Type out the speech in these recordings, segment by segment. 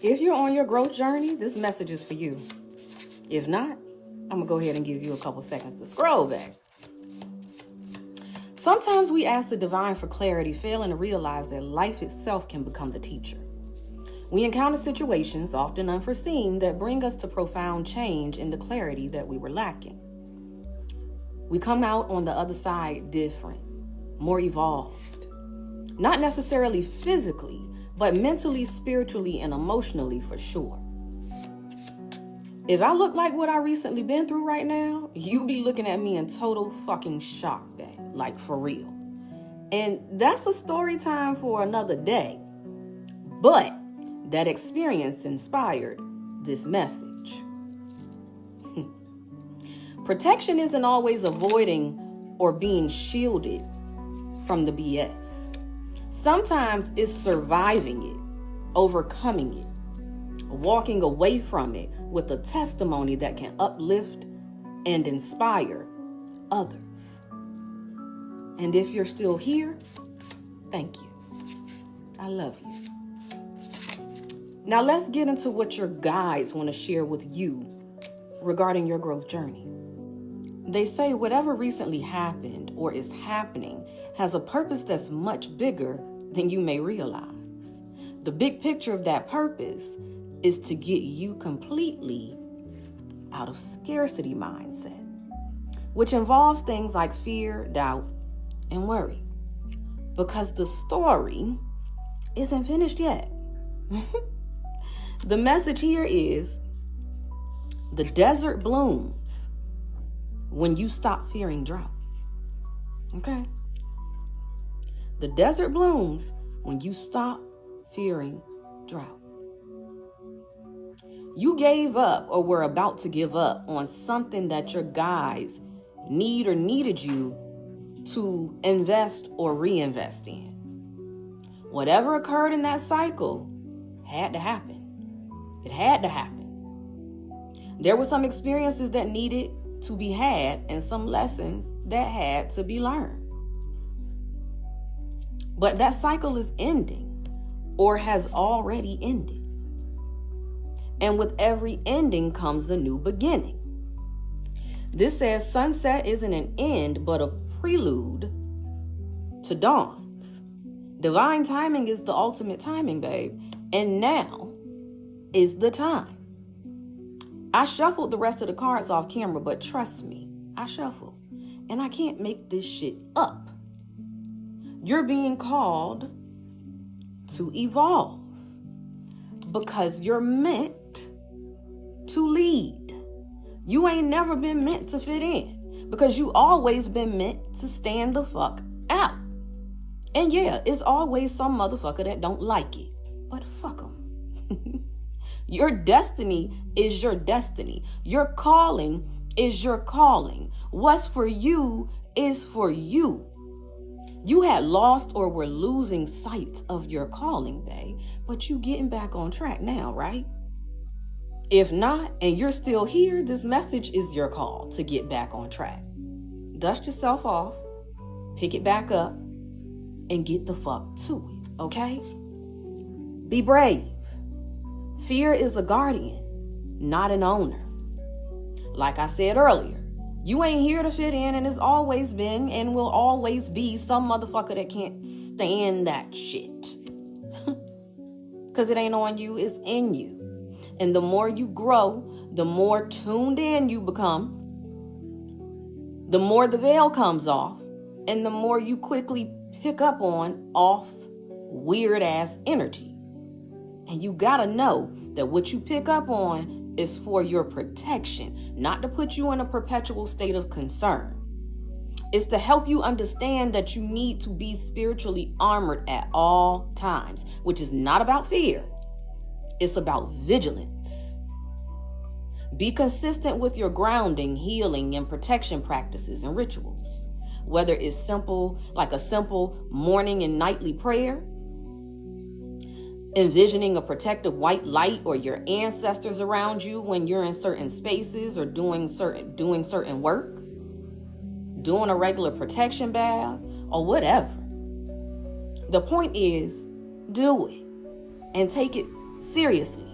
If you're on your growth journey, this message is for you. If not, I'm going to go ahead and give you a couple seconds to scroll back. Sometimes we ask the divine for clarity, failing to realize that life itself can become the teacher. We encounter situations, often unforeseen, that bring us to profound change in the clarity that we were lacking. We come out on the other side different, more evolved. Not necessarily physically, but mentally, spiritually, and emotionally for sure. If I look like what I recently been through right now, you be looking at me in total fucking shock, babe. Like for real. And that's a story time for another day. But that experience inspired this message. Protection isn't always avoiding or being shielded from the BS. Sometimes it's surviving it, overcoming it, walking away from it with a testimony that can uplift and inspire others. And if you're still here, thank you. I love you. Now let's get into what your guides want to share with you regarding your growth journey. They say whatever recently happened or is happening has a purpose that's much bigger than you may realize. The big picture of that purpose is to get you completely out of scarcity mindset, which involves things like fear, doubt, and worry. Because the story isn't finished yet. The message here is the desert blooms when you stop fearing drought. Okay? The desert blooms when you stop fearing drought. You gave up or were about to give up on something that your guides need or needed you to invest or reinvest in. Whatever occurred in that cycle had to happen. It had to happen. There were some experiences that needed to be had and some lessons that had to be learned. But that cycle is ending or has already ended. And with every ending comes a new beginning. This says sunset isn't an end, but a prelude to dawns. Divine timing is the ultimate timing, babe. And now is the time. I shuffled the rest of the cards off camera, but trust me, I shuffled. And I can't make this shit up. You're being called to evolve because you're meant to lead. You ain't never been meant to fit in because you always been meant to stand the fuck out. And yeah, it's always some motherfucker that don't like it, but fuck them. Your destiny is your destiny. Your calling is your calling. What's for you is for you. You had lost or were losing sight of your calling, babe, but you getting back on track now, right? If not, and you're still here, this message is your call to get back on track. Dust yourself off, pick it back up, and get the fuck to it, okay? Be brave. Fear is a guardian, not an owner. Like I said earlier, you ain't here to fit in and has always been and will always be some motherfucker that can't stand that shit. Because it ain't on you, it's in you. And the more you grow, the more tuned in you become, the more the veil comes off, and the more you quickly pick up on off weird ass energy. And you gotta know that what you pick up on is for your protection, not to put you in a perpetual state of concern. It's to help you understand that you need to be spiritually armored at all times, which is not about fear. It's about vigilance. Be consistent with your grounding, healing, and protection practices and rituals. Whether it's simple, like a simple morning and nightly prayer, envisioning a protective white light or your ancestors around you when you're in certain spaces or doing certain work, doing a regular protection bath, or whatever. The point is, do it and take it Seriously.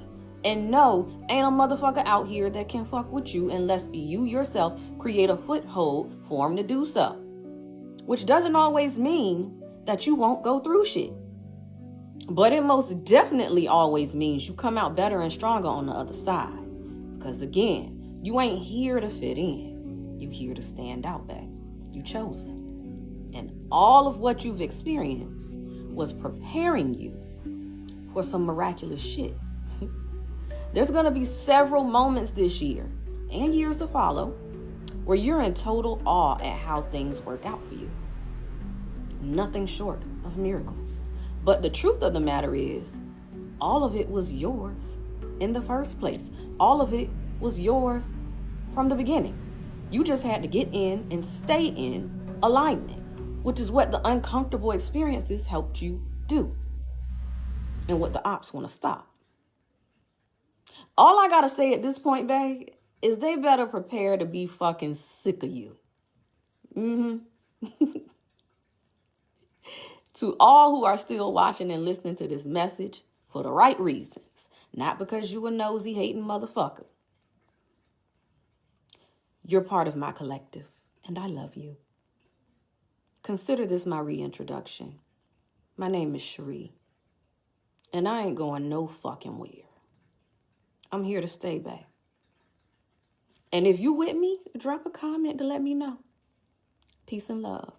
And no, ain't a motherfucker out here that can fuck with you unless you yourself create a foothold for him to do so. Which doesn't always mean that you won't go through shit. But it most definitely always means you come out better and stronger on the other side. Because again, you ain't here to fit in. You here to stand out, babe. You chosen. And all of what you've experienced was preparing you for some miraculous shit. There's going to be several moments this year and years to follow where you're in total awe at how things work out for you. Nothing short of miracles. But the truth of the matter is, all of it was yours in the first place. All of it was yours from the beginning. You just had to get in and stay in alignment, which is what the uncomfortable experiences helped you do and what the ops want to stop. All I gotta say at this point, babe, is they better prepare to be fucking sick of you. To all who are still watching and listening to this message for the right reasons, not because you a nosy, hating motherfucker. You're part of my collective, and I love you. Consider this my reintroduction. My name is Cherie, and I ain't going no fucking where. I'm here to stay, babe. And if you with me, drop a comment to let me know. Peace and love.